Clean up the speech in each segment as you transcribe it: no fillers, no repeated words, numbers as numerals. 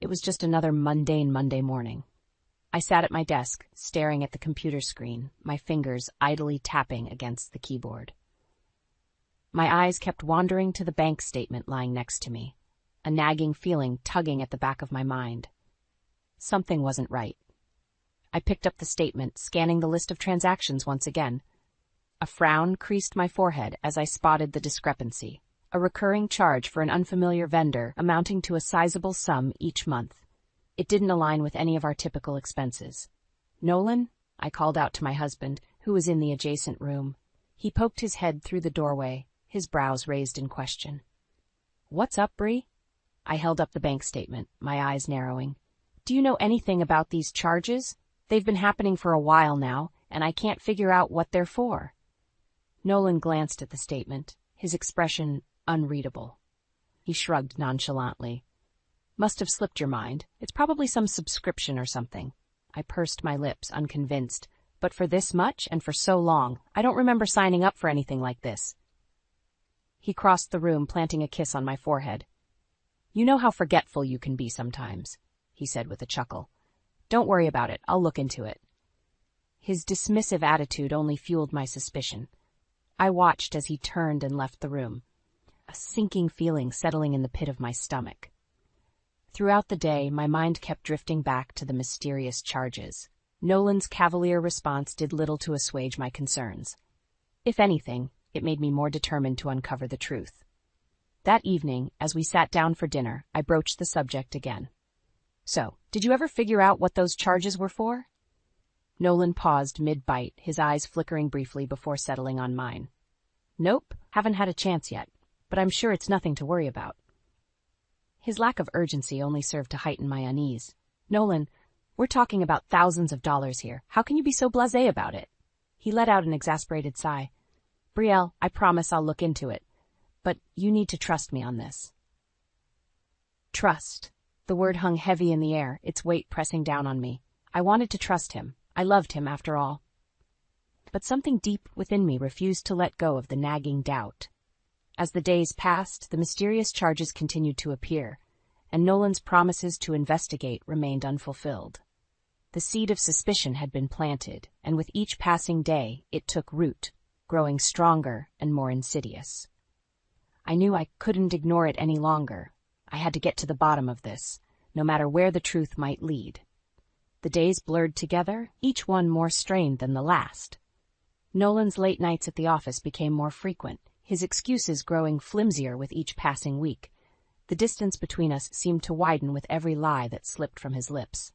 It was just another mundane Monday morning. I sat at my desk, staring at the computer screen, my fingers idly tapping against the keyboard. My eyes kept wandering to the bank statement lying next to me, a nagging feeling tugging at the back of my mind. Something wasn't right. I picked up the statement, scanning the list of transactions once again. A frown creased my forehead as I spotted the discrepancy, a recurring charge for an unfamiliar vendor amounting to a sizable sum each month. It didn't align with any of our typical expenses. "Nolan?" I called out to my husband, who was in the adjacent room. He poked his head through the doorway, his brows raised in question. "What's up, Bree?" I held up the bank statement, my eyes narrowing. "Do you know anything about these charges? They've been happening for a while now, and I can't figure out what they're for." Nolan glanced at the statement, his expression unreadable. He shrugged nonchalantly. "Must have slipped your mind. It's probably some subscription or something." I pursed my lips, unconvinced. "But for this much and for so long, I don't remember signing up for anything like this." He crossed the room, planting a kiss on my forehead. "You know how forgetful you can be sometimes," he said with a chuckle. "Don't worry about it. I'll look into it." His dismissive attitude only fueled my suspicion. I watched as he turned and left the room, a sinking feeling settling in the pit of my stomach. Throughout the day, my mind kept drifting back to the mysterious charges. Nolan's cavalier response did little to assuage my concerns. If anything, it made me more determined to uncover the truth. That evening, as we sat down for dinner, I broached the subject again. "So, did you ever figure out what those charges were for?" Nolan paused mid-bite, his eyes flickering briefly before settling on mine. "Nope, haven't had a chance yet, but I'm sure it's nothing to worry about." His lack of urgency only served to heighten my unease. "Nolan, we're talking about thousands of dollars here. How can you be so blasé about it?" He let out an exasperated sigh. "Brielle, I promise I'll look into it. But you need to trust me on this." Trust. The word hung heavy in the air, its weight pressing down on me. I wanted to trust him. I loved him, after all. But something deep within me refused to let go of the nagging doubt. As the days passed, the mysterious charges continued to appear, and Nolan's promises to investigate remained unfulfilled. The seed of suspicion had been planted, and with each passing day, it took root, growing stronger and more insidious. I knew I couldn't ignore it any longer. I had to get to the bottom of this, no matter where the truth might lead. The days blurred together, each one more strained than the last. Nolan's late nights at the office became more frequent, his excuses growing flimsier with each passing week. The distance between us seemed to widen with every lie that slipped from his lips.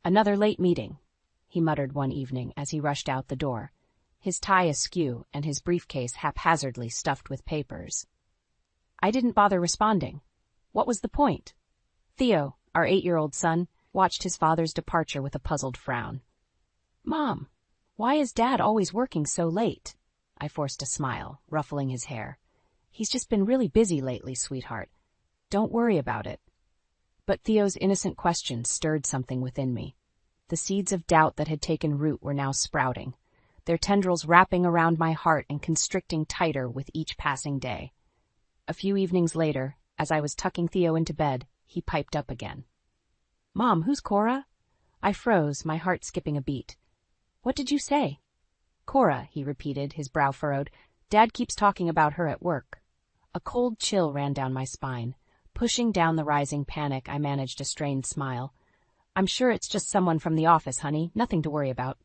"Another late meeting," he muttered one evening as he rushed out the door, his tie askew and his briefcase haphazardly stuffed with papers. I didn't bother responding. What was the point? Theo, our 8-year-old son, watched his father's departure with a puzzled frown. "Mom, why is Dad always working so late?" I forced a smile, ruffling his hair. "He's just been really busy lately, sweetheart. Don't worry about it." But Theo's innocent question stirred something within me. The seeds of doubt that had taken root were now sprouting, their tendrils wrapping around my heart and constricting tighter with each passing day. A few evenings later, as I was tucking Theo into bed, he piped up again. "Mom, who's Cora?" I froze, my heart skipping a beat. "What did you say?" "Cora," he repeated, his brow furrowed. "Dad keeps talking about her at work." A cold chill ran down my spine. Pushing down the rising panic, I managed a strained smile. "I'm sure it's just someone from the office, honey. Nothing to worry about."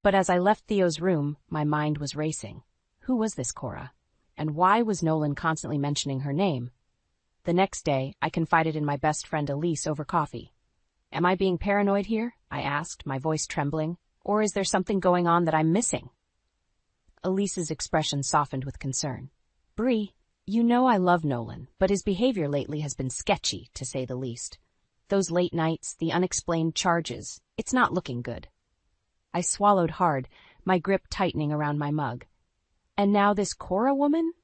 But as I left Theo's room, my mind was racing. Who was this Cora? And why was Nolan constantly mentioning her name? The next day, I confided in my best friend Elise over coffee. "Am I being paranoid here?" I asked, my voice trembling. "Or is there something going on that I'm missing?" Elise's expression softened with concern. "Bree, you know I love Nolan, but his behavior lately has been sketchy, to say the least. Those late nights, the unexplained charges, it's not looking good." I swallowed hard, my grip tightening around my mug. "And now this Cora woman?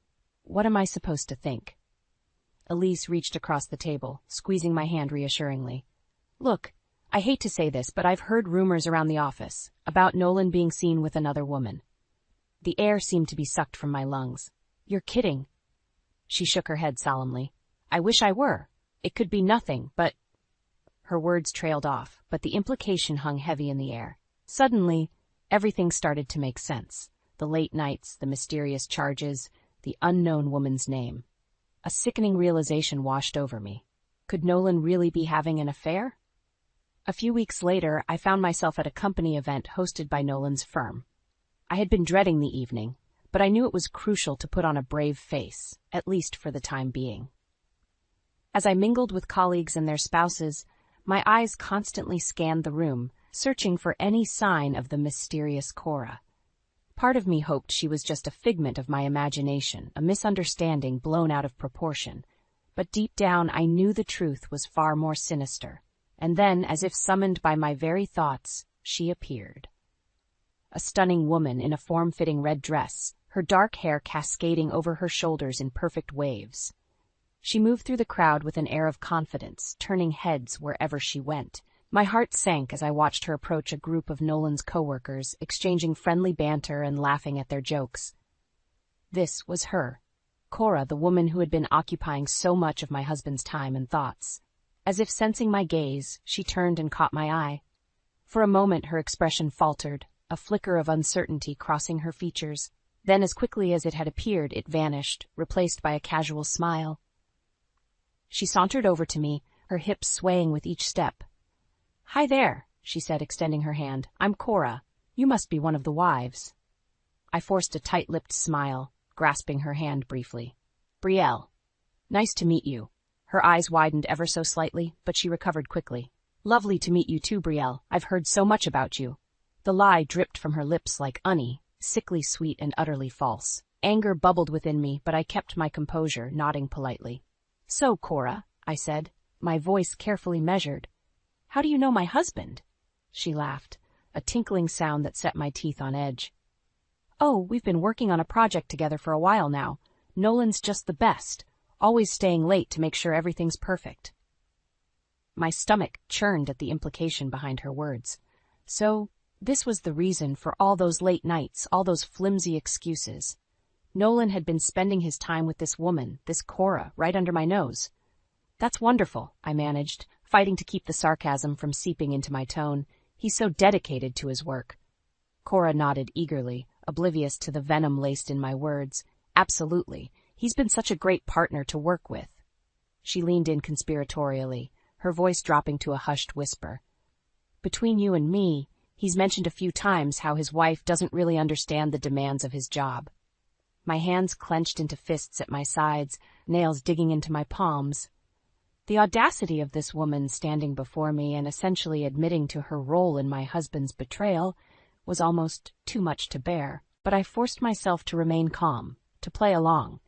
What am I supposed to think?" Elise reached across the table, squeezing my hand reassuringly. "Look, I hate to say this, but I've heard rumors around the office about Nolan being seen with another woman." The air seemed to be sucked from my lungs. "You're kidding." She shook her head solemnly. "I wish I were. It could be nothing, but..." Her words trailed off, but the implication hung heavy in the air. Suddenly, everything started to make sense. The late nights, the mysterious charges, the unknown woman's name. A sickening realization washed over me. Could Nolan really be having an affair? A few weeks later, I found myself at a company event hosted by Nolan's firm. I had been dreading the evening, but I knew it was crucial to put on a brave face, at least for the time being. As I mingled with colleagues and their spouses, my eyes constantly scanned the room, searching for any sign of the mysterious Cora. Part of me hoped she was just a figment of my imagination, a misunderstanding blown out of proportion. But deep down I knew the truth was far more sinister. And then, as if summoned by my very thoughts, she appeared. A stunning woman in a form-fitting red dress, her dark hair cascading over her shoulders in perfect waves. She moved through the crowd with an air of confidence, turning heads wherever she went. My heart sank as I watched her approach a group of Nolan's coworkers, exchanging friendly banter and laughing at their jokes. This was her, Cora, the woman who had been occupying so much of my husband's time and thoughts. As if sensing my gaze, she turned and caught my eye. For a moment her expression faltered, a flicker of uncertainty crossing her features. Then, as quickly as it had appeared, it vanished, replaced by a casual smile. She sauntered over to me, her hips swaying with each step. "Hi there," she said, extending her hand. "I'm Cora. You must be one of the wives." I forced a tight-lipped smile, grasping her hand briefly. "Brielle. Nice to meet you." Her eyes widened ever so slightly, but she recovered quickly. "Lovely to meet you too, Brielle. I've heard so much about you." The lie dripped from her lips like honey, sickly sweet and utterly false. Anger bubbled within me, but I kept my composure, nodding politely. "So, Cora," I said, my voice carefully measured, "how do you know my husband?" She laughed, a tinkling sound that set my teeth on edge. "Oh, we've been working on a project together for a while now. Nolan's just the best, always staying late to make sure everything's perfect." My stomach churned at the implication behind her words. So, this was the reason for all those late nights, all those flimsy excuses. Nolan had been spending his time with this woman, this Cora, right under my nose. "That's wonderful," I managed, fighting to keep the sarcasm from seeping into my tone. "He's so dedicated to his work." Cora nodded eagerly, oblivious to the venom laced in my words. "Absolutely. He's been such a great partner to work with." She leaned in conspiratorially, her voice dropping to a hushed whisper. "Between you and me, he's mentioned a few times how his wife doesn't really understand the demands of his job." My hands clenched into fists at my sides, nails digging into my palms. The audacity of this woman standing before me and essentially admitting to her role in my husband's betrayal was almost too much to bear, but I forced myself to remain calm, to play along.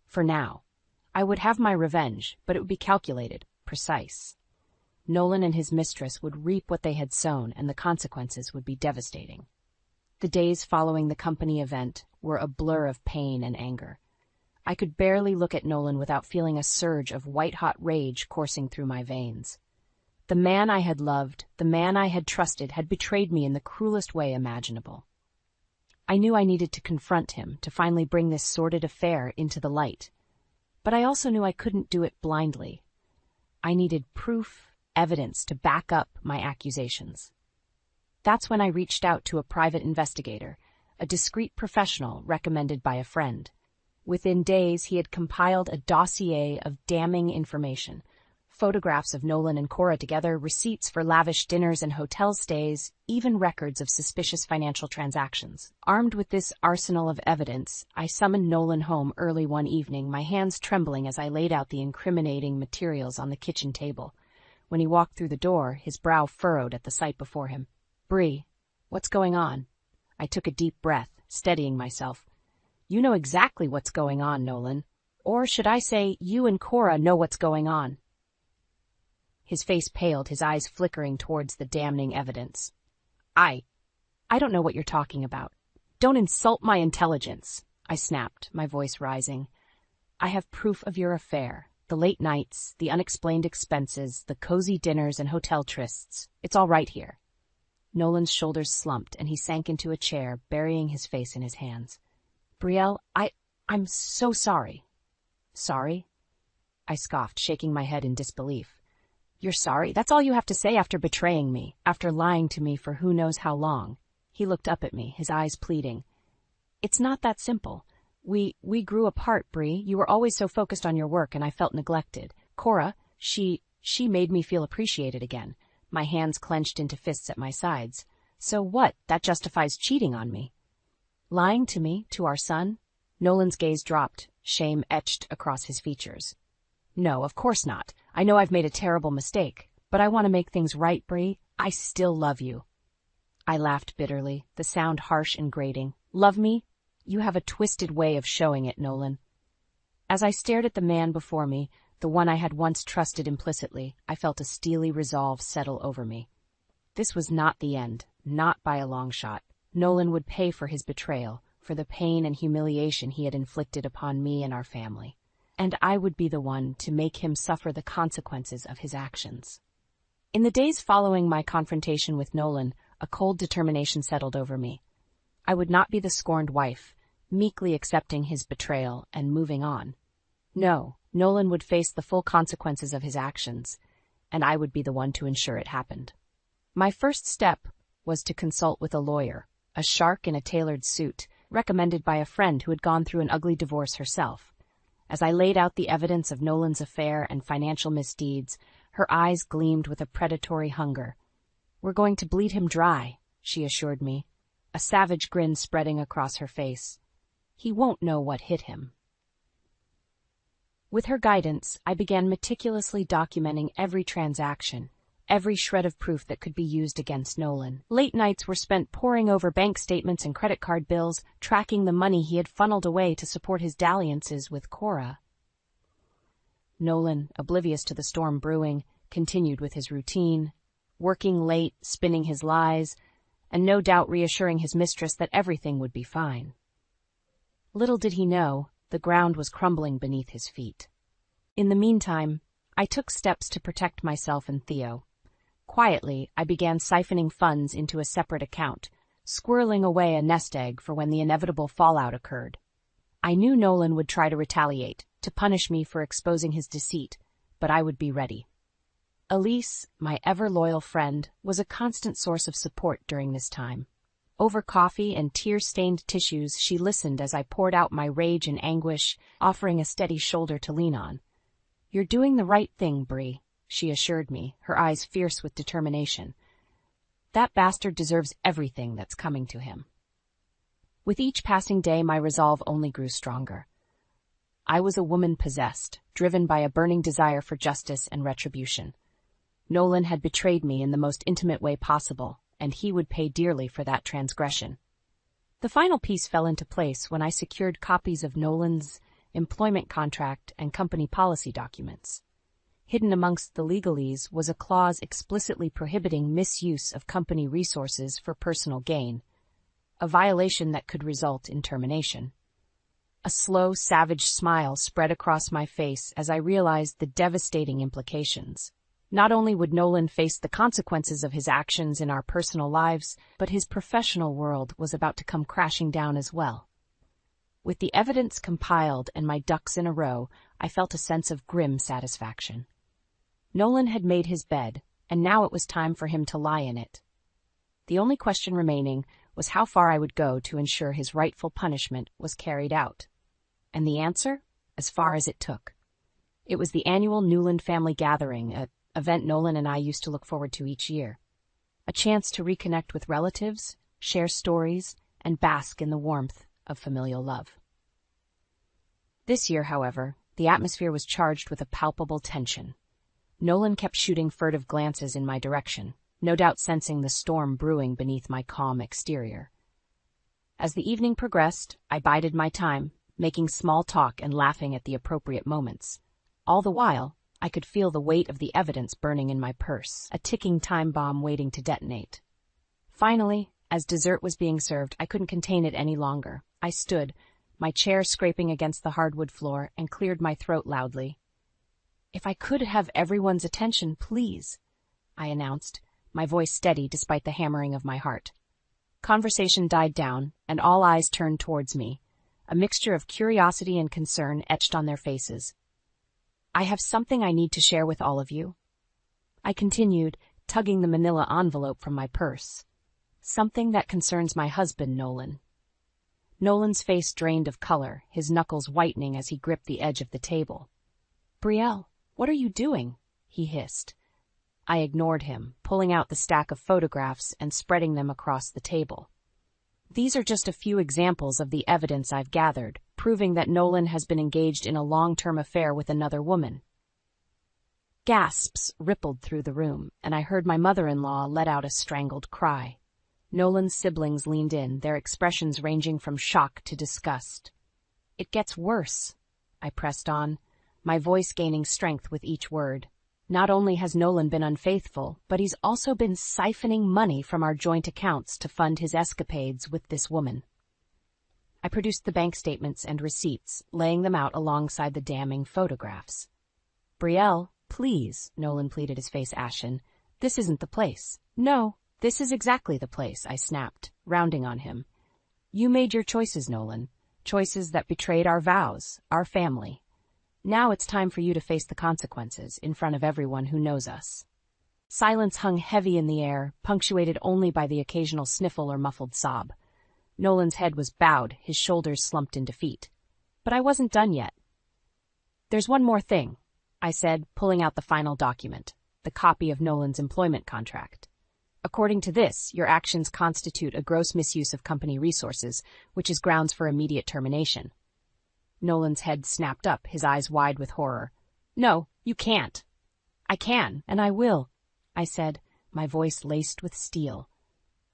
For now. I would have my revenge, but it would be calculated, precise. Nolan and his mistress would reap what they had sown, and the consequences would be devastating. The days following the company event were a blur of pain and anger. I could barely look at Nolan without feeling a surge of white-hot rage coursing through my veins. The man I had loved, the man I had trusted, had betrayed me in the cruelest way imaginable. I knew I needed to confront him, to finally bring this sordid affair into the light. But I also knew I couldn't do it blindly. I needed proof, evidence to back up my accusations. That's when I reached out to a private investigator, a discreet professional recommended by a friend. Within days, he had compiled a dossier of damning information. Photographs of Nolan and Cora together, receipts for lavish dinners and hotel stays, even records of suspicious financial transactions. Armed with this arsenal of evidence, I summoned Nolan home early one evening, my hands trembling as I laid out the incriminating materials on the kitchen table. When he walked through the door, his brow furrowed at the sight before him. "Bree, what's going on?" I took a deep breath, steadying myself. "You know exactly what's going on, Nolan. Or should I say, you and Cora know what's going on." His face paled, his eyes flickering towards the damning evidence. I don't know what you're talking about. Don't insult my intelligence," I snapped, my voice rising. "I have proof of your affair. The late nights, the unexplained expenses, the cozy dinners and hotel trysts. It's all right here." Nolan's shoulders slumped, and he sank into a chair, burying his face in his hands. "Brielle, I'm so sorry." "Sorry?" I scoffed, shaking my head in disbelief. You're sorry? That's all you have to say after betraying me, after lying to me for who knows how long? He looked up at me, his eyes pleading. It's not that simple. We grew apart, Bree. You were always so focused on your work and I felt neglected. Cora, she made me feel appreciated again. My hands clenched into fists at my sides. So what? That justifies cheating on me. Lying to me, to our son? Nolan's gaze dropped, shame etched across his features. No, of course not. I know I've made a terrible mistake, but I want to make things right, Bree. I still love you. I laughed bitterly, the sound harsh and grating. Love me? You have a twisted way of showing it, Nolan. As I stared at the man before me, the one I had once trusted implicitly, I felt a steely resolve settle over me. This was not the end, not by a long shot. Nolan would pay for his betrayal, for the pain and humiliation he had inflicted upon me and our family. And I would be the one to make him suffer the consequences of his actions. In the days following my confrontation with Nolan, a cold determination settled over me. I would not be the scorned wife, meekly accepting his betrayal and moving on. No, Nolan would face the full consequences of his actions, and I would be the one to ensure it happened. My first step was to consult with a lawyer, a shark in a tailored suit, recommended by a friend who had gone through an ugly divorce herself. As I laid out the evidence of Nolan's affair and financial misdeeds, her eyes gleamed with a predatory hunger. We're going to bleed him dry, she assured me, a savage grin spreading across her face. He won't know what hit him. With her guidance, I began meticulously documenting every transaction, every shred of proof that could be used against Nolan. Late nights were spent poring over bank statements and credit card bills, tracking the money he had funneled away to support his dalliances with Cora. Nolan, oblivious to the storm brewing, continued with his routine, working late, spinning his lies, and no doubt reassuring his mistress that everything would be fine. Little did he know, the ground was crumbling beneath his feet. In the meantime, I took steps to protect myself and Theo. Quietly, I began siphoning funds into a separate account, squirreling away a nest egg for when the inevitable fallout occurred. I knew Nolan would try to retaliate, to punish me for exposing his deceit, but I would be ready. Elise, my ever-loyal friend, was a constant source of support during this time. Over coffee and tear-stained tissues, she listened as I poured out my rage and anguish, offering a steady shoulder to lean on. You're doing the right thing, Bree, she assured me, her eyes fierce with determination. That bastard deserves everything that's coming to him. With each passing day, my resolve only grew stronger. I was a woman possessed, driven by a burning desire for justice and retribution. Nolan had betrayed me in the most intimate way possible, and he would pay dearly for that transgression. The final piece fell into place when I secured copies of Nolan's employment contract and company policy documents. Hidden amongst the legalese was a clause explicitly prohibiting misuse of company resources for personal gain, a violation that could result in termination. A slow, savage smile spread across my face as I realized the devastating implications. Not only would Nolan face the consequences of his actions in our personal lives, but his professional world was about to come crashing down as well. With the evidence compiled and my ducks in a row, I felt a sense of grim satisfaction. Nolan had made his bed, and now it was time for him to lie in it. The only question remaining was how far I would go to ensure his rightful punishment was carried out. And the answer? As far as it took. It was the annual Newland family gathering, an event Nolan and I used to look forward to each year. A chance to reconnect with relatives, share stories, and bask in the warmth of familial love. This year, however, the atmosphere was charged with a palpable tension. Nolan kept shooting furtive glances in my direction, no doubt sensing the storm brewing beneath my calm exterior. As the evening progressed, I bided my time, making small talk and laughing at the appropriate moments. All the while, I could feel the weight of the evidence burning in my purse, a ticking time bomb waiting to detonate. Finally, as dessert was being served, I couldn't contain it any longer. I stood, my chair scraping against the hardwood floor, and cleared my throat loudly. "If I could have everyone's attention, please," I announced, my voice steady despite the hammering of my heart. Conversation died down, and all eyes turned towards me, a mixture of curiosity and concern etched on their faces. "I have something I need to share with all of you." I continued, tugging the manila envelope from my purse. Something that concerns my husband, Nolan. Nolan's face drained of color, his knuckles whitening as he gripped the edge of the table. Brielle, what are you doing? He hissed. I ignored him, pulling out the stack of photographs and spreading them across the table. These are just a few examples of the evidence I've gathered, proving that Nolan has been engaged in a long-term affair with another woman. Gasps rippled through the room, and I heard my mother-in-law let out a strangled cry. Nolan's siblings leaned in, their expressions ranging from shock to disgust. It gets worse, I pressed on, my voice gaining strength with each word. Not only has Nolan been unfaithful, but he's also been siphoning money from our joint accounts to fund his escapades with this woman. I produced the bank statements and receipts, laying them out alongside the damning photographs. Brielle, please, Nolan pleaded, his face ashen. This isn't the place. No, this is exactly the place, I snapped, rounding on him. You made your choices, Nolan. Choices that betrayed our vows, our family. Now it's time for you to face the consequences in front of everyone who knows us. Silence hung heavy in the air, punctuated only by the occasional sniffle or muffled sob. Nolan's head was bowed, his shoulders slumped in defeat. But I wasn't done yet. There's one more thing, I said, pulling out the final document, the copy of Nolan's employment contract. According to this, your actions constitute a gross misuse of company resources, which is grounds for immediate termination. Nolan's head snapped up, his eyes wide with horror. No, you can't. I can, and I will, I said, my voice laced with steel.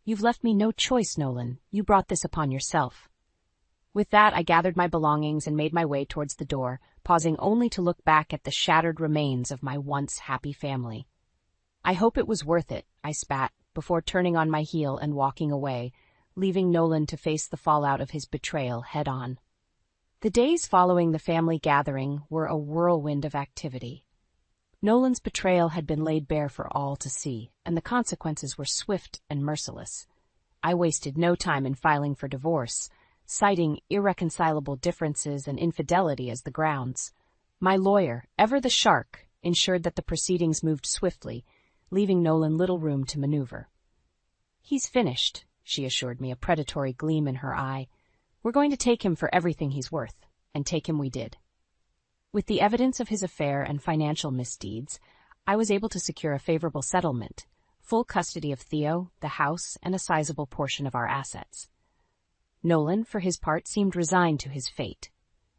You've left me no choice, Nolan. You brought this upon yourself. With that, I gathered my belongings and made my way towards the door, pausing only to look back at the shattered remains of my once happy family. I hope it was worth it, I spat, before turning on my heel and walking away, leaving Nolan to face the fallout of his betrayal head-on. The days following the family gathering were a whirlwind of activity. Nolan's betrayal had been laid bare for all to see, and the consequences were swift and merciless. I wasted no time in filing for divorce, citing irreconcilable differences and infidelity as the grounds. My lawyer, ever the shark, ensured that the proceedings moved swiftly, leaving Nolan little room to maneuver. He's finished, she assured me, a predatory gleam in her eye. We're going to take him for everything he's worth, and take him we did. With the evidence of his affair and financial misdeeds, I was able to secure a favorable settlement, full custody of Theo, the house, and a sizable portion of our assets. Nolan, for his part, seemed resigned to his fate.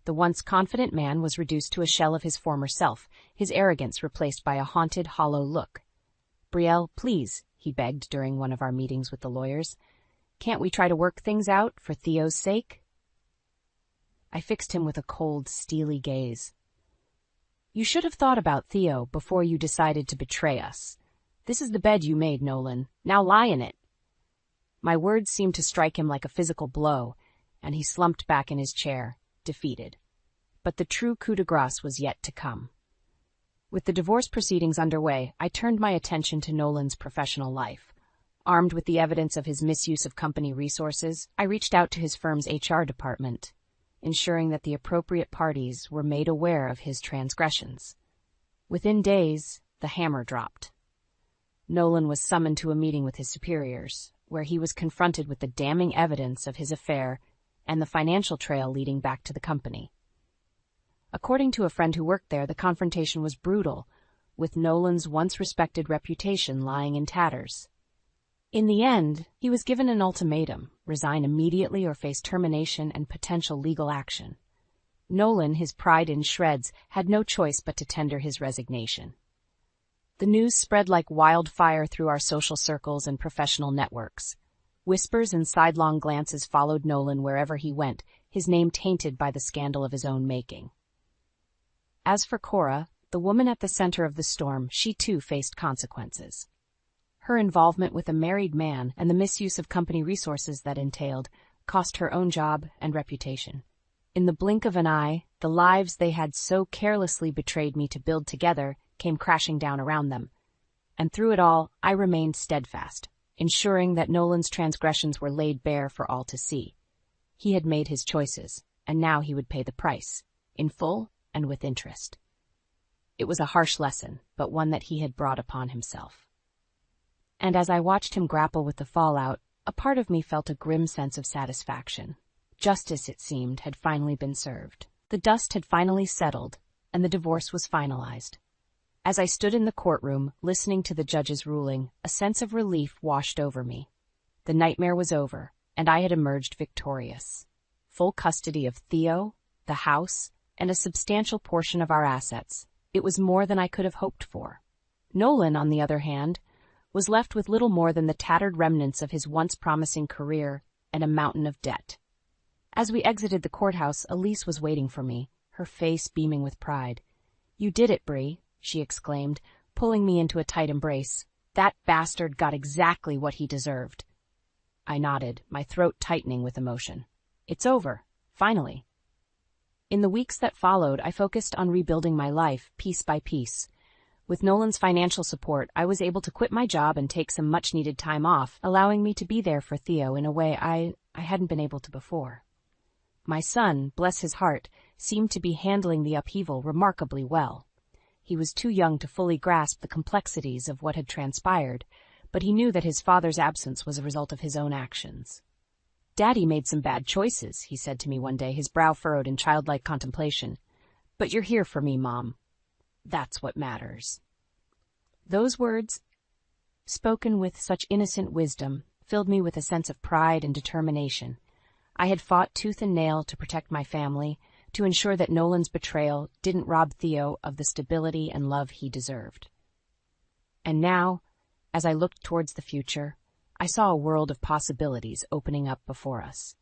The once confident man was reduced to a shell of his former self, his arrogance replaced by a haunted, hollow look. Brielle, please, he begged during one of our meetings with the lawyers. Can't we try to work things out for Theo's sake? I fixed him with a cold, steely gaze. You should have thought about Theo before you decided to betray us. This is the bed you made, Nolan. Now lie in it. My words seemed to strike him like a physical blow, and he slumped back in his chair, defeated. But the true coup de grace was yet to come. With the divorce proceedings underway, I turned my attention to Nolan's professional life. Armed with the evidence of his misuse of company resources, I reached out to his firm's HR department, ensuring that the appropriate parties were made aware of his transgressions. Within days, the hammer dropped. Nolan was summoned to a meeting with his superiors, where he was confronted with the damning evidence of his affair and the financial trail leading back to the company. According to a friend who worked there, the confrontation was brutal, with Nolan's once respected reputation lying in tatters. In the end, he was given an ultimatum: resign immediately or face termination and potential legal action. Nolan, his pride in shreds, had no choice but to tender his resignation. The news spread like wildfire through our social circles and professional networks. Whispers and sidelong glances followed Nolan wherever he went, his name tainted by the scandal of his own making. As for Cora, the woman at the center of the storm, she too faced consequences. Her involvement with a married man and the misuse of company resources that entailed cost her own job and reputation. In the blink of an eye, the lives they had so carelessly betrayed me to build together came crashing down around them. And through it all, I remained steadfast, ensuring that Nolan's transgressions were laid bare for all to see. He had made his choices, and now he would pay the price, in full and with interest. It was a harsh lesson, but one that he had brought upon himself. And as I watched him grapple with the fallout, a part of me felt a grim sense of satisfaction. Justice, it seemed, had finally been served. The dust had finally settled, and the divorce was finalized. As I stood in the courtroom, listening to the judge's ruling, a sense of relief washed over me. The nightmare was over, and I had emerged victorious. Full custody of Theo, the house, and a substantial portion of our assets. It was more than I could have hoped for. Nolan, on the other hand, was left with little more than the tattered remnants of his once promising career and a mountain of debt. As we exited the courthouse, Elise was waiting for me, her face beaming with pride. "You did it, Bree," she exclaimed, pulling me into a tight embrace. "That bastard got exactly what he deserved." I nodded, my throat tightening with emotion. It's over, finally. In the weeks that followed, I focused on rebuilding my life, piece by piece. With Nolan's financial support, I was able to quit my job and take some much-needed time off, allowing me to be there for Theo in a way I hadn't been able to before. My son, bless his heart, seemed to be handling the upheaval remarkably well. He was too young to fully grasp the complexities of what had transpired, but he knew that his father's absence was a result of his own actions. "Daddy made some bad choices," he said to me one day, his brow furrowed in childlike contemplation. "But you're here for me, Mom. That's what matters." Those words, spoken with such innocent wisdom, filled me with a sense of pride and determination. I had fought tooth and nail to protect my family, to ensure that Nolan's betrayal didn't rob Theo of the stability and love he deserved. And now, as I looked towards the future, I saw a world of possibilities opening up before us.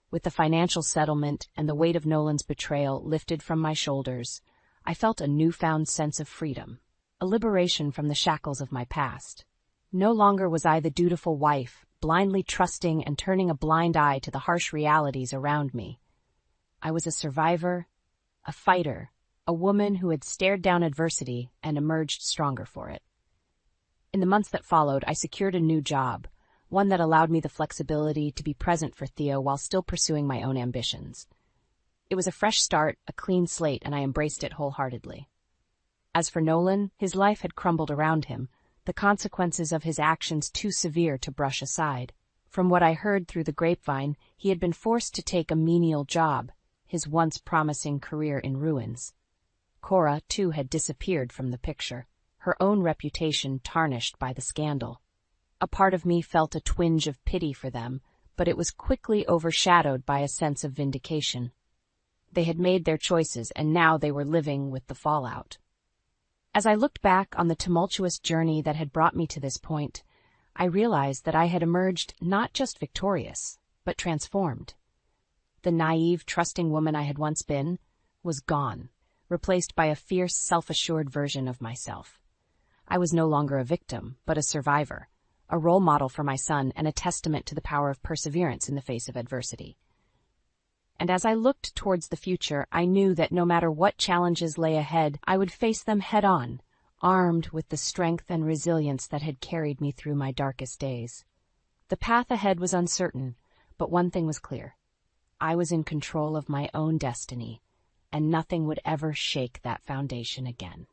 With the financial settlement and the weight of Nolan's betrayal lifted from my shoulders, I felt a newfound sense of freedom, a liberation from the shackles of my past. No longer was I the dutiful wife, blindly trusting and turning a blind eye to the harsh realities around me. I was a survivor, a fighter, a woman who had stared down adversity and emerged stronger for it. In the months that followed, I secured a new job, one that allowed me the flexibility to be present for Theo while still pursuing my own ambitions. It was a fresh start, a clean slate, and I embraced it wholeheartedly. As for Nolan, his life had crumbled around him, the consequences of his actions too severe to brush aside. From what I heard through the grapevine, he had been forced to take a menial job, his once promising career in ruins. Cora, too, had disappeared from the picture, her own reputation tarnished by the scandal. A part of me felt a twinge of pity for them, but it was quickly overshadowed by a sense of vindication. They had made their choices, and now they were living with the fallout. As I looked back on the tumultuous journey that had brought me to this point, I realized that I had emerged not just victorious, but transformed. The naive, trusting woman I had once been was gone, replaced by a fierce, self-assured version of myself. I was no longer a victim, but a survivor, a role model for my son and a testament to the power of perseverance in the face of adversity. And as I looked towards the future, I knew that no matter what challenges lay ahead, I would face them head-on, armed with the strength and resilience that had carried me through my darkest days. The path ahead was uncertain, but one thing was clear. I was in control of my own destiny, and nothing would ever shake that foundation again.